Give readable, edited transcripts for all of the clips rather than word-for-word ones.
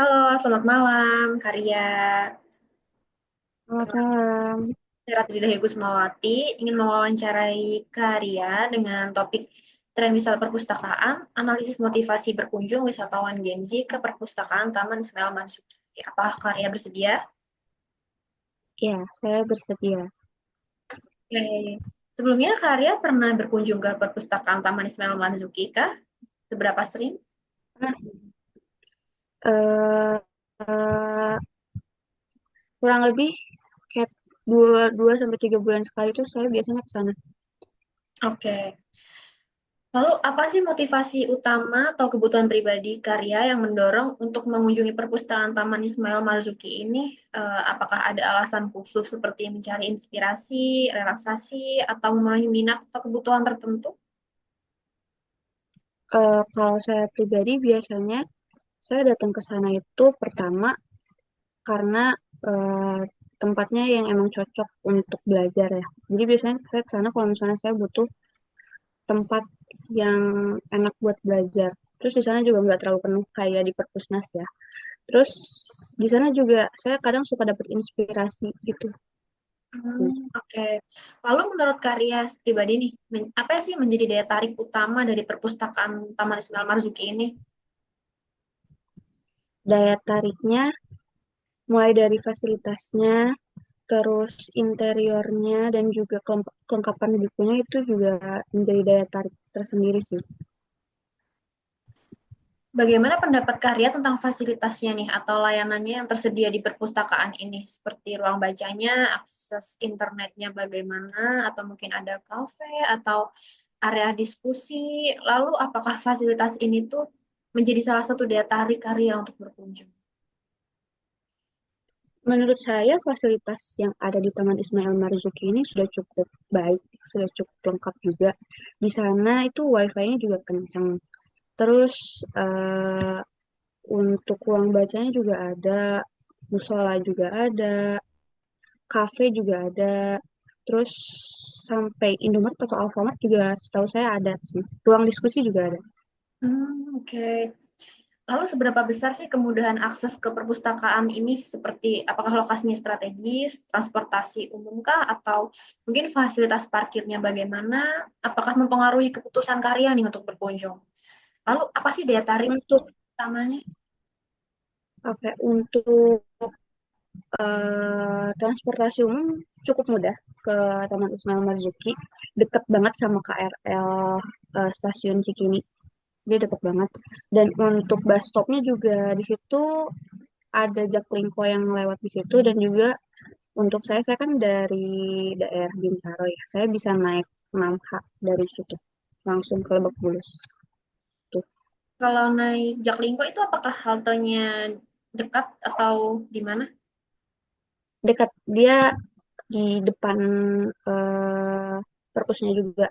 Halo, selamat malam, Karya. Selamat malam. Saya Ratri Dahya Gusmawati ingin mewawancarai Karya dengan topik tren wisata perpustakaan, analisis motivasi berkunjung wisatawan Gen Z ke perpustakaan Taman Ismail Marzuki. Apakah Karya bersedia? Ya, saya bersedia. Oke. Sebelumnya Karya pernah berkunjung ke perpustakaan Taman Ismail Marzuki kah? Seberapa sering? Nah, eh, eh, kurang lebih kayak dua sampai 3 bulan sekali tuh saya biasanya ke sana. Oke. Lalu apa sih motivasi utama atau kebutuhan pribadi Karya yang mendorong untuk mengunjungi perpustakaan Taman Ismail Marzuki ini? Apakah ada alasan khusus seperti mencari inspirasi, relaksasi, atau memenuhi minat atau kebutuhan tertentu? Kalau saya pribadi biasanya saya datang ke sana itu pertama karena eh, tempatnya yang emang cocok untuk belajar ya. Jadi biasanya saya ke sana kalau misalnya saya butuh tempat yang enak buat belajar. Terus di sana juga nggak terlalu penuh kayak di perpusnas ya. Terus di sana juga saya kadang suka dapat inspirasi gitu. Oke. Lalu menurut Karya pribadi nih, apa sih menjadi daya tarik utama dari perpustakaan Taman Ismail Marzuki ini? Daya tariknya mulai dari fasilitasnya, terus interiornya dan juga kelengkapan bukunya itu juga menjadi daya tarik tersendiri sih. Bagaimana pendapat Karya tentang fasilitasnya nih atau layanannya yang tersedia di perpustakaan ini? Seperti ruang bacanya, akses internetnya bagaimana, atau mungkin ada kafe atau area diskusi. Lalu apakah fasilitas ini tuh menjadi salah satu daya tarik Karya untuk berkunjung? Menurut saya fasilitas yang ada di Taman Ismail Marzuki ini sudah cukup baik, sudah cukup lengkap juga. Di sana itu wifi-nya juga kencang. Terus eh, untuk ruang bacanya juga ada, musola juga ada, kafe juga ada, terus sampai Indomaret atau Alfamart juga setahu saya ada sih. Ruang diskusi juga ada. Oke. Lalu seberapa besar sih kemudahan akses ke perpustakaan ini? Seperti apakah lokasinya strategis, transportasi umumkah, atau mungkin fasilitas parkirnya bagaimana? Apakah mempengaruhi keputusan Karya nih untuk berkunjung? Lalu apa sih daya tarik Untuk utamanya? untuk transportasi umum cukup mudah ke Taman Ismail Marzuki, deket banget sama KRL stasiun Cikini. Dia deket banget. Dan untuk bus stopnya juga di situ ada Jaklingko yang lewat di situ dan juga untuk saya kan dari daerah Bintaro ya. Saya bisa naik 6H dari situ langsung ke Lebak Bulus. Tuh, Kalau naik Jaklingko itu apakah haltenya dekat atau di mana? dekat dia di depan eh, perpusnya juga.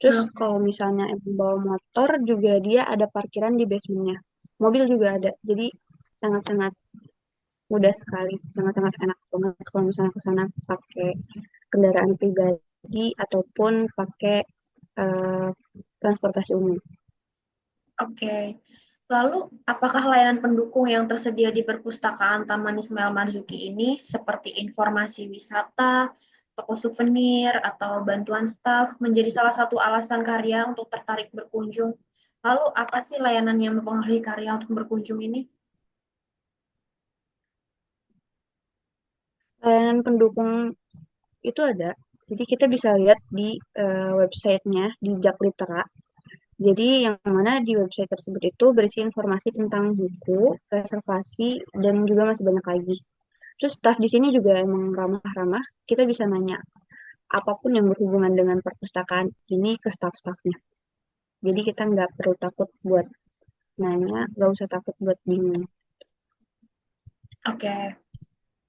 Terus Nah, kalau misalnya emang bawa motor juga dia ada parkiran di basementnya. Mobil juga ada. Jadi sangat-sangat mudah sekali, sangat-sangat enak banget kalau misalnya ke sana pakai kendaraan pribadi ataupun pakai eh, transportasi umum. oke. Lalu, apakah layanan pendukung yang tersedia di perpustakaan Taman Ismail Marzuki ini seperti informasi wisata, toko souvenir, atau bantuan staf menjadi salah satu alasan Karya untuk tertarik berkunjung? Lalu, apa sih layanan yang mempengaruhi Karya untuk berkunjung ini? Layanan pendukung itu ada. Jadi kita bisa lihat di websitenya di Jaklitera. Jadi yang mana di website tersebut itu berisi informasi tentang buku, reservasi, dan juga masih banyak lagi. Terus staff di sini juga emang ramah-ramah. Kita bisa nanya apapun yang berhubungan dengan perpustakaan ini ke staff-staffnya. Jadi kita nggak perlu takut buat nanya, nggak usah takut buat bingung. Oke.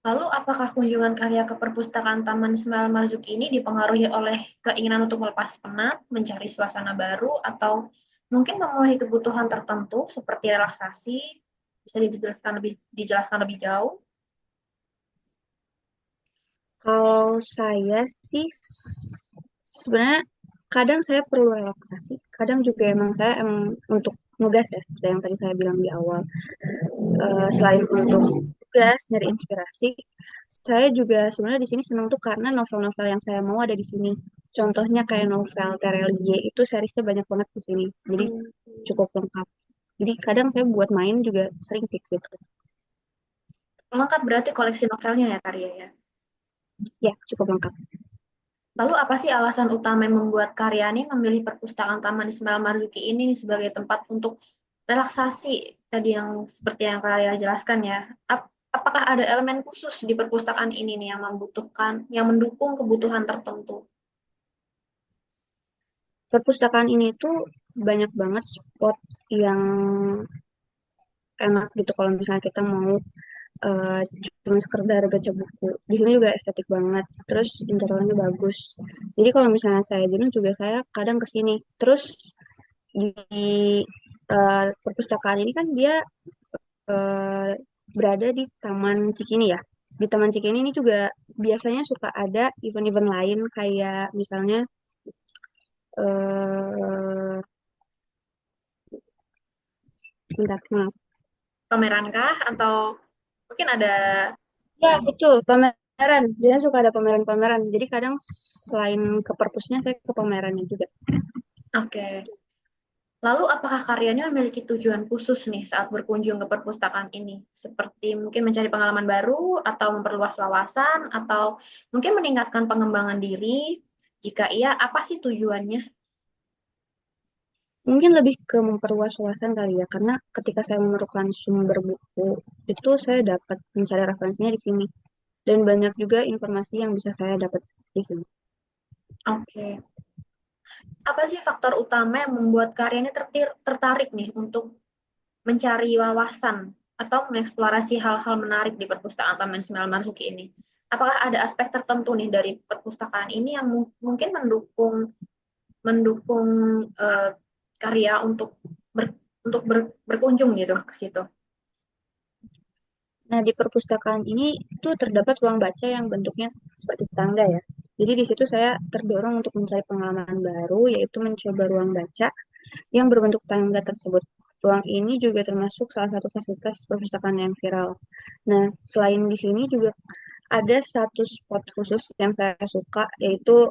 Lalu, apakah kunjungan Karya ke perpustakaan Taman Ismail Marzuki ini dipengaruhi oleh keinginan untuk melepas penat, mencari suasana baru, atau mungkin memenuhi kebutuhan tertentu seperti relaksasi? Bisa dijelaskan lebih jauh? Kalau saya sih sebenarnya kadang saya perlu relaksasi, kadang juga emang saya emang untuk nugas ya, seperti yang tadi saya bilang di awal. selain untuk tugas, nyari inspirasi, saya juga sebenarnya di sini senang tuh karena novel-novel yang saya mau ada di sini. Contohnya kayak novel Terelie itu seriesnya banyak banget di sini, jadi Hmm. cukup lengkap. Jadi kadang saya buat main juga sering sih gitu. Lengkap berarti koleksi novelnya ya Karya ya. Ya, cukup lengkap. Lalu apa sih alasan utama yang membuat Karyani memilih perpustakaan Taman Ismail Marzuki ini nih sebagai tempat untuk relaksasi tadi yang seperti yang Karya jelaskan ya? Apakah ada elemen khusus di perpustakaan ini nih yang yang mendukung kebutuhan tertentu? Perpustakaan ini tuh banyak banget spot yang enak gitu kalau misalnya kita mau eh, cuma sekedar baca buku. Di sini juga estetik banget. Terus interiornya bagus. Jadi kalau misalnya saya jenuh juga saya kadang ke sini. Terus di perpustakaan ini kan dia eh, berada di Taman Cikini ya. Di Taman Cikini ini juga biasanya suka ada event-event lain kayak misalnya eh bentar, maaf. Pameran kah? Atau mungkin ada, Ya, betul, pameran. Biasanya suka ada pameran-pameran. Jadi kadang selain ke perpusnya, saya ke pamerannya juga. oke. Lalu apakah karyanya memiliki tujuan khusus nih saat berkunjung ke perpustakaan ini? Seperti mungkin mencari pengalaman baru, atau memperluas wawasan, atau mungkin meningkatkan pengembangan diri? Jika iya, apa sih tujuannya? Mungkin lebih ke memperluas wawasan kali ya, karena ketika saya memerlukan sumber buku, itu saya dapat mencari referensinya di sini. Dan banyak juga informasi yang bisa saya dapat di sini. Oke. Apa sih faktor utama yang membuat karyanya tertarik nih untuk mencari wawasan atau mengeksplorasi hal-hal menarik di perpustakaan Taman Ismail Marzuki ini? Apakah ada aspek tertentu nih dari perpustakaan ini yang mungkin mendukung mendukung uh, karya berkunjung gitu ke situ? Nah, di perpustakaan ini tuh terdapat ruang baca yang bentuknya seperti tangga ya. Jadi di situ saya terdorong untuk mencari pengalaman baru, yaitu mencoba ruang baca yang berbentuk tangga tersebut. Ruang ini juga termasuk salah satu fasilitas perpustakaan yang viral. Nah, selain di sini juga ada satu spot khusus yang saya suka, yaitu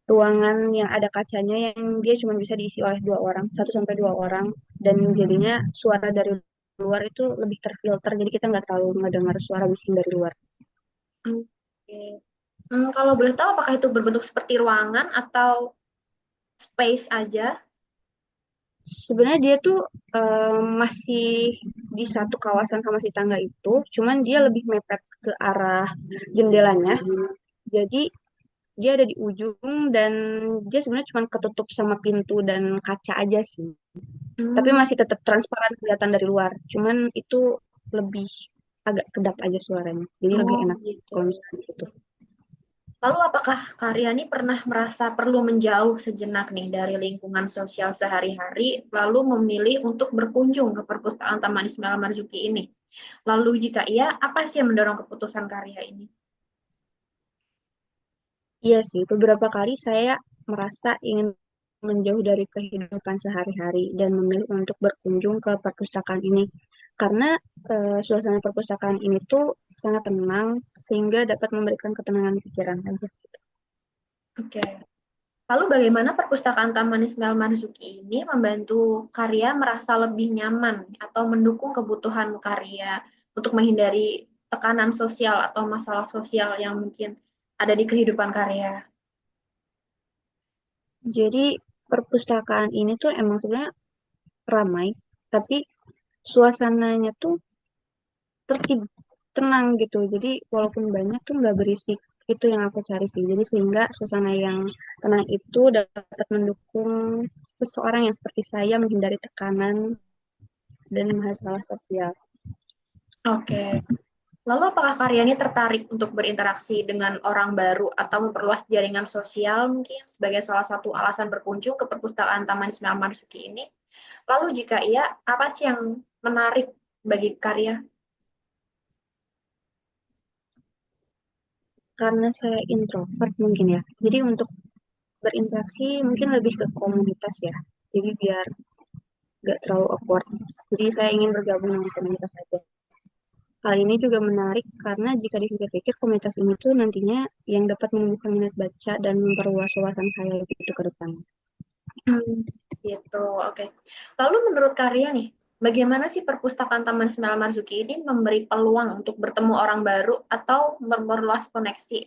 ruangan yang ada kacanya yang dia cuma bisa diisi oleh dua orang, satu sampai dua orang, dan jadinya suara dari luar itu lebih terfilter, jadi kita nggak terlalu ngedengar suara bising dari luar. Oke. Kalau boleh tahu apakah itu berbentuk seperti ruangan atau space aja? Sebenarnya dia tuh masih di satu kawasan sama si tangga itu, cuman dia lebih mepet ke arah jendelanya. Jadi dia ada di ujung dan dia sebenarnya cuma ketutup sama pintu dan kaca aja sih. Tapi Hmm, masih tetap transparan kelihatan dari luar. Cuman itu lebih agak kedap aja suaranya. Jadi lebih oh enak gitu. kalau misalnya gitu. Lalu apakah Karyani pernah merasa perlu menjauh sejenak nih dari lingkungan sosial sehari-hari, lalu memilih untuk berkunjung ke perpustakaan Taman Ismail Marzuki ini? Lalu jika iya, apa sih yang mendorong keputusan Karya ini? Iya sih, beberapa kali saya merasa ingin menjauh dari kehidupan sehari-hari dan memilih untuk berkunjung ke perpustakaan ini. Karena suasana perpustakaan ini tuh sangat tenang sehingga dapat memberikan ketenangan pikiran aja. Oke. Lalu bagaimana perpustakaan Taman Ismail Marzuki ini membantu Karya merasa lebih nyaman atau mendukung kebutuhan Karya untuk menghindari tekanan sosial atau masalah sosial yang mungkin ada di kehidupan Karya? Jadi perpustakaan ini tuh emang sebenarnya ramai, tapi suasananya tuh tertib, tenang gitu. Jadi walaupun banyak tuh nggak berisik. Itu yang aku cari sih. Jadi sehingga suasana yang tenang itu dapat mendukung seseorang yang seperti saya menghindari tekanan dan masalah sosial. Oke. Lalu apakah karyanya tertarik untuk berinteraksi dengan orang baru atau memperluas jaringan sosial mungkin sebagai salah satu alasan berkunjung ke perpustakaan Taman Ismail Marzuki ini? Lalu jika iya, apa sih yang menarik bagi karya? Karena saya introvert mungkin ya. Jadi untuk berinteraksi mungkin lebih ke komunitas ya. Jadi biar nggak terlalu awkward. Jadi saya ingin bergabung dengan komunitas saja. Hal ini juga menarik karena jika dipikir-pikir komunitas ini tuh nantinya yang dapat menumbuhkan minat baca dan memperluas wawasan saya gitu ke depan. Gitu, oke. Lalu menurut Karya nih, bagaimana sih perpustakaan Taman Ismail Marzuki ini memberi peluang untuk bertemu orang baru atau memperluas koneksi?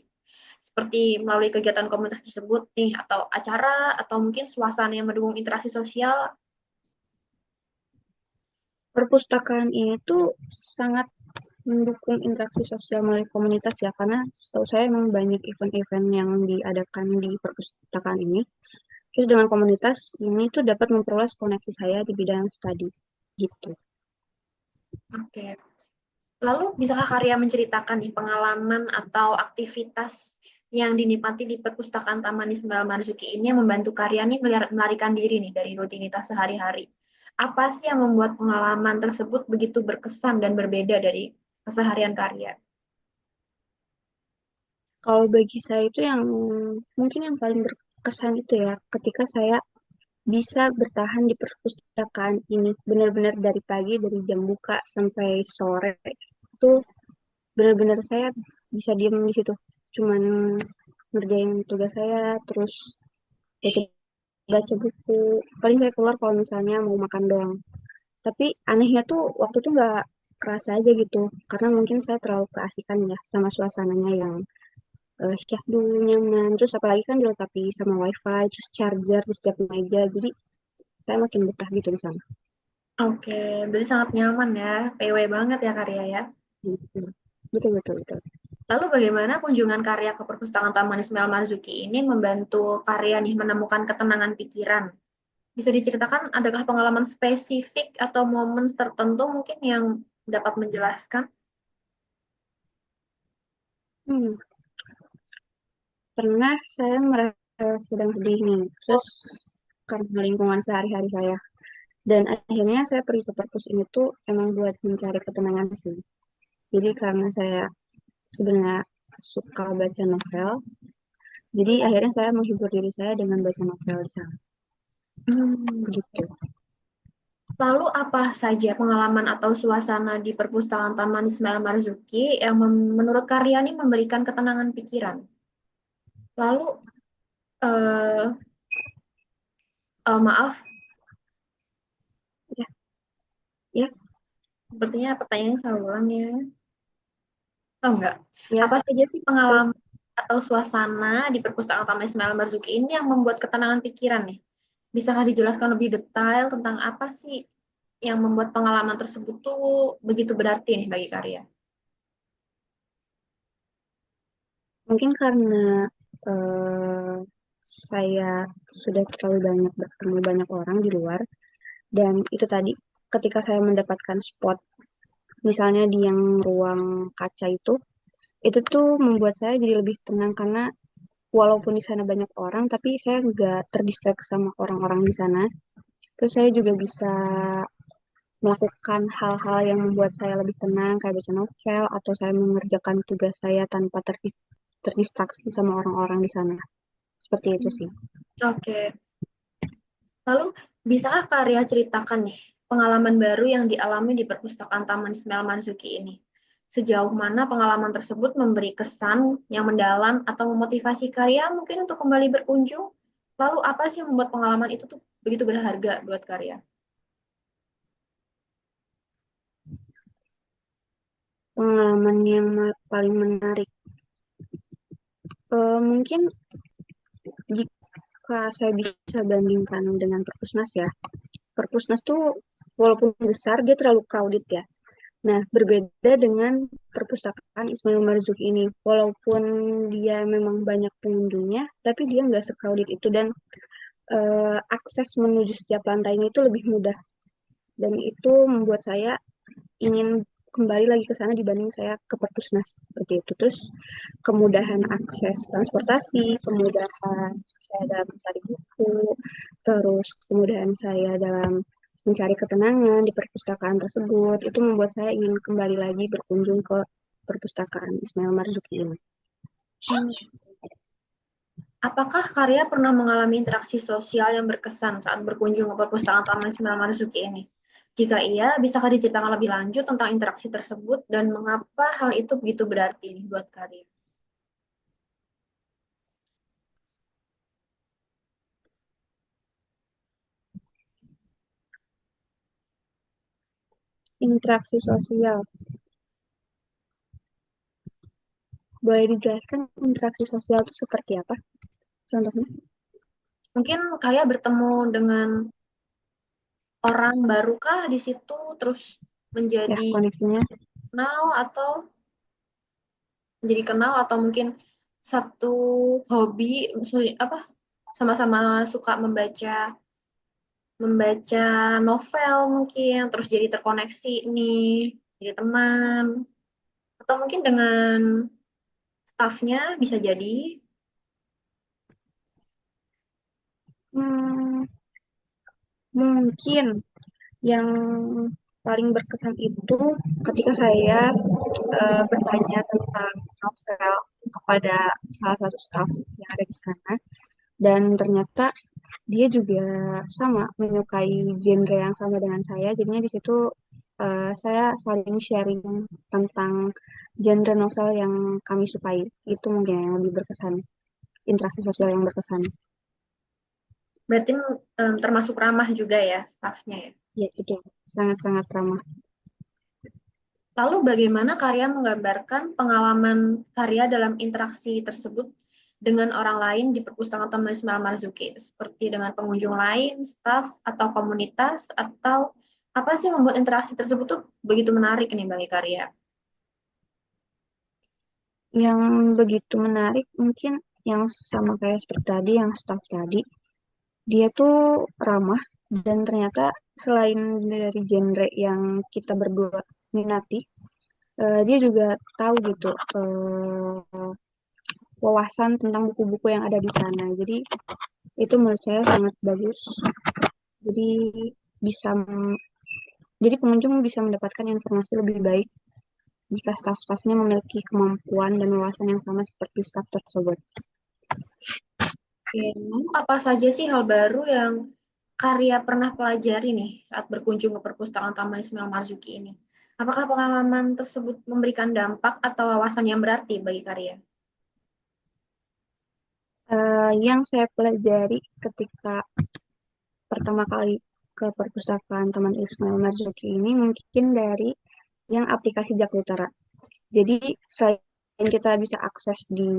Seperti melalui kegiatan komunitas tersebut nih, atau acara, atau mungkin suasana yang mendukung interaksi sosial. Perpustakaan ini tuh sangat mendukung interaksi sosial melalui komunitas ya, karena setahu saya memang banyak event-event yang diadakan di perpustakaan ini. Terus dengan komunitas ini tuh dapat memperluas koneksi saya di bidang studi gitu. Oke. Lalu, bisakah Karya menceritakan nih pengalaman atau aktivitas yang dinikmati di perpustakaan Taman Ismail Marzuki ini yang membantu Karya nih melarikan diri nih dari rutinitas sehari-hari? Apa sih yang membuat pengalaman tersebut begitu berkesan dan berbeda dari keseharian Karya? Kalau bagi saya itu yang mungkin yang paling berkesan itu ya, ketika saya bisa bertahan di perpustakaan ini benar-benar dari pagi, dari jam buka sampai sore itu benar-benar saya bisa diam di situ, cuman ngerjain tugas saya, terus baca baca buku. Paling saya keluar kalau misalnya mau makan doang. Tapi anehnya tuh waktu tuh nggak kerasa aja gitu, karena mungkin saya terlalu keasikan ya sama suasananya yang syahdu, nyaman. Terus apalagi kan dilengkapi sama wifi, terus charger di setiap meja, jadi saya makin betah gitu di sana. Oke, berarti sangat nyaman ya, PW banget ya Karya ya. Gitu. Betul, betul, betul. Lalu bagaimana kunjungan Karya ke perpustakaan Taman Ismail Marzuki ini membantu Karya nih menemukan ketenangan pikiran? Bisa diceritakan adakah pengalaman spesifik atau momen tertentu mungkin yang dapat menjelaskan? Hmm, pernah saya merasa sedang sedih nih, terus karena lingkungan sehari-hari saya. Dan akhirnya saya pergi ke perpus ini tuh emang buat mencari ketenangan sih. Jadi karena saya sebenarnya suka baca novel, jadi akhirnya saya menghibur diri saya dengan baca novel di sana. Hmm. Gitu. Lalu apa saja pengalaman atau suasana di perpustakaan Taman Ismail Marzuki yang menurut Karya ini memberikan ketenangan pikiran? Lalu, eh, maaf, Ya, ya, sepertinya pertanyaan saya ulang ya. Oh enggak. ya. Apa saja sih Terus pengalaman atau suasana di perpustakaan Taman Ismail Marzuki ini yang membuat ketenangan pikiran nih? Bisakah dijelaskan lebih detail tentang apa sih yang membuat pengalaman tersebut tuh begitu berarti nih bagi Karya? mungkin karena eh, saya sudah terlalu banyak bertemu banyak orang di luar, dan itu tadi ketika saya mendapatkan spot misalnya di yang ruang kaca itu tuh membuat saya jadi lebih tenang karena walaupun di sana banyak orang tapi saya nggak terdistract sama orang-orang di sana. Terus saya juga bisa melakukan hal-hal yang membuat saya lebih tenang kayak baca novel atau saya mengerjakan tugas saya tanpa terdistraksi sama orang-orang di sana. Seperti itu sih. Oke. Lalu, bisakah Karya ceritakan nih pengalaman baru yang dialami di perpustakaan Taman Ismail Marzuki ini? Sejauh mana pengalaman tersebut memberi kesan yang mendalam atau memotivasi Karya mungkin untuk kembali berkunjung? Lalu apa sih yang membuat pengalaman itu tuh begitu berharga buat Karya? Pengalaman yang paling menarik. Mungkin jika saya bisa bandingkan dengan Perpusnas ya. Perpusnas tuh walaupun besar dia terlalu crowded ya. Nah, berbeda dengan perpustakaan Ismail Marzuki ini. Walaupun dia memang banyak pengunjungnya, tapi dia nggak se-crowded itu dan akses menuju setiap lantainya itu lebih mudah. Dan itu membuat saya ingin kembali lagi ke sana dibanding saya ke perpusnas seperti itu. Terus kemudahan akses transportasi, kemudahan saya dalam mencari buku, terus kemudahan saya dalam mencari ketenangan di perpustakaan tersebut, itu membuat saya ingin kembali lagi berkunjung ke perpustakaan Ismail Marzuki ini. Hmm. Apakah Karya pernah mengalami interaksi sosial yang berkesan saat berkunjung ke perpustakaan Taman Ismail Marzuki ini? Jika iya, bisakah diceritakan lebih lanjut tentang interaksi tersebut dan mengapa hal itu begitu berarti nih buat kalian? Interaksi sosial. Boleh dijelaskan interaksi sosial itu seperti apa? Contohnya? Mungkin kalian bertemu dengan orang baru kah di situ, terus Ya, menjadi koneksinya. kenal atau mungkin satu hobi, maksudnya apa? Sama-sama suka membaca membaca novel mungkin, terus jadi terkoneksi nih, jadi teman, atau mungkin dengan staffnya bisa jadi. Hmm, mungkin yang paling berkesan itu ketika saya bertanya tentang novel kepada salah satu staff yang ada di sana, dan ternyata dia juga sama menyukai genre yang sama dengan saya. Jadinya di situ saya saling sharing tentang genre novel yang kami sukai. Itu mungkin yang lebih berkesan, interaksi sosial yang berkesan. Berarti termasuk ramah juga ya staffnya ya. Ya, itu sangat-sangat ramah. Lalu bagaimana karya menggambarkan pengalaman karya dalam interaksi tersebut dengan orang lain di perpustakaan Taman Ismail Marzuki, seperti dengan pengunjung lain, staf, atau komunitas, atau apa sih yang membuat interaksi tersebut tuh begitu menarik nih bagi karya? Yang begitu menarik mungkin yang sama kayak seperti tadi, yang staff tadi, dia tuh ramah, dan ternyata selain dari genre yang kita berdua minati, dia juga tahu gitu wawasan tentang buku-buku yang ada di sana. Jadi itu menurut saya sangat bagus. Jadi bisa jadi pengunjung bisa mendapatkan informasi lebih baik jika staf-stafnya memiliki kemampuan dan wawasan yang sama seperti staf tersebut. Oke, lalu apa saja sih hal baru yang karya pernah pelajari nih saat berkunjung ke perpustakaan Taman Ismail Marzuki ini? Apakah pengalaman tersebut memberikan dampak atau wawasan yang berarti bagi karya? Yang saya pelajari ketika pertama kali ke perpustakaan Taman Ismail Marzuki ini mungkin dari yang aplikasi Jaklitara. Jadi selain kita bisa akses di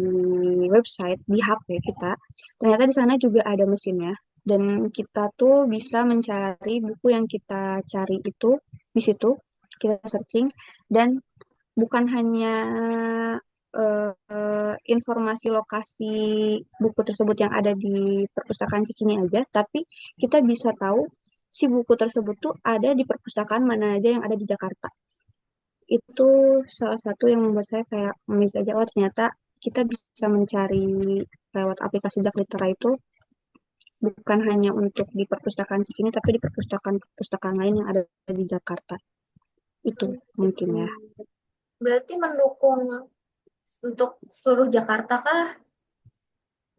website, di HP kita, ternyata di sana juga ada mesinnya. Dan kita tuh bisa mencari buku yang kita cari itu di situ, kita searching, dan bukan hanya informasi lokasi buku tersebut yang ada di perpustakaan Cikini aja, tapi kita bisa tahu si buku tersebut tuh ada di perpustakaan mana aja yang ada di Jakarta. Itu salah satu yang membuat saya kayak amazed aja, oh ternyata kita bisa mencari lewat aplikasi Jaklitera itu bukan hanya untuk di perpustakaan Cikini, tapi di perpustakaan lain yang ada di Jakarta. Itu mungkin Gitu. ya. Berarti mendukung untuk seluruh Jakarta kah?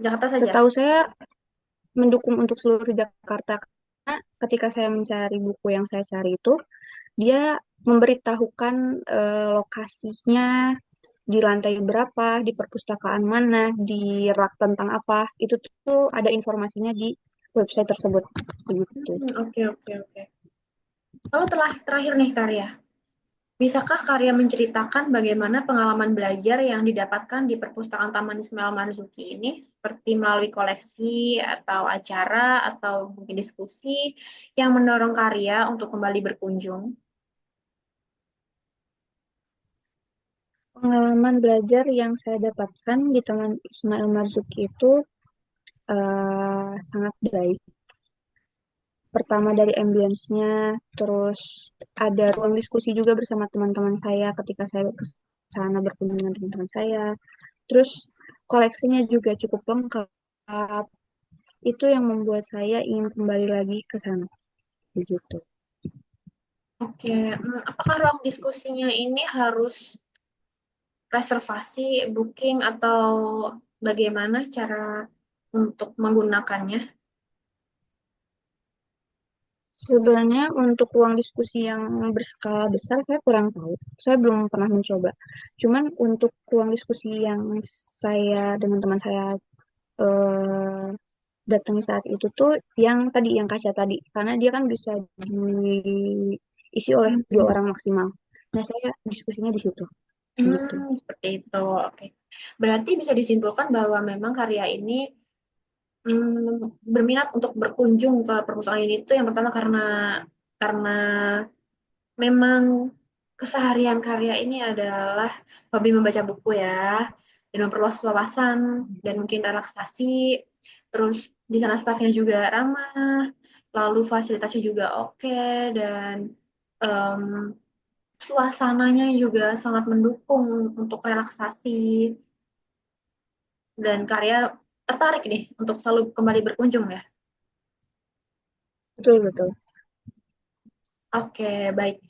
Jakarta saja. Setahu saya mendukung untuk seluruh Jakarta, karena ketika saya mencari buku yang saya cari itu, dia memberitahukan lokasinya di lantai berapa, di perpustakaan mana, di rak tentang apa. Itu tuh ada informasinya di website tersebut. Begitu. Oke, oke, oke. Lalu terakhir nih karya. Bisakah karya menceritakan bagaimana pengalaman belajar yang didapatkan di perpustakaan Taman Ismail Marzuki ini, seperti melalui koleksi atau acara atau mungkin diskusi yang mendorong karya untuk kembali berkunjung? Pengalaman belajar yang saya dapatkan di Taman Ismail Marzuki itu sangat baik. Pertama dari ambience-nya, terus ada ruang diskusi juga bersama teman-teman saya ketika saya ke sana berkunjung dengan teman-teman saya. Terus koleksinya juga cukup lengkap. Itu yang membuat saya ingin kembali lagi ke sana. Begitu. Oke, apakah ruang diskusinya ini harus reservasi, booking, atau bagaimana cara untuk menggunakannya? Sebenarnya untuk ruang diskusi yang berskala besar saya kurang tahu. Saya belum pernah mencoba. Cuman untuk ruang diskusi yang saya dengan teman saya eh, datangi saat itu tuh yang tadi yang kaca tadi, karena dia kan bisa diisi oleh dua Hmm. orang maksimal. Nah saya diskusinya di situ, gitu. Seperti itu. Oke. Berarti bisa disimpulkan bahwa memang karya ini berminat untuk berkunjung ke perpustakaan ini itu yang pertama karena memang keseharian karya ini adalah hobi membaca buku ya, dan memperluas wawasan dan mungkin relaksasi. Terus di sana stafnya juga ramah, lalu fasilitasnya juga oke, dan em, suasananya juga sangat mendukung untuk relaksasi dan karya tertarik nih untuk selalu kembali berkunjung ya. Betul betul. Oke, baik.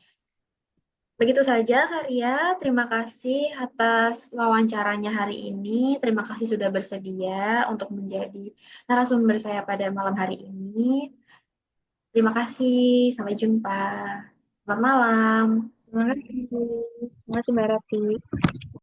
Begitu saja, Karya. Terima kasih atas wawancaranya hari ini. Terima kasih sudah bersedia untuk menjadi narasumber saya pada malam hari ini. Terima kasih. Sampai jumpa. Selamat malam. Terima kasih. Terima kasih Mbak Rati.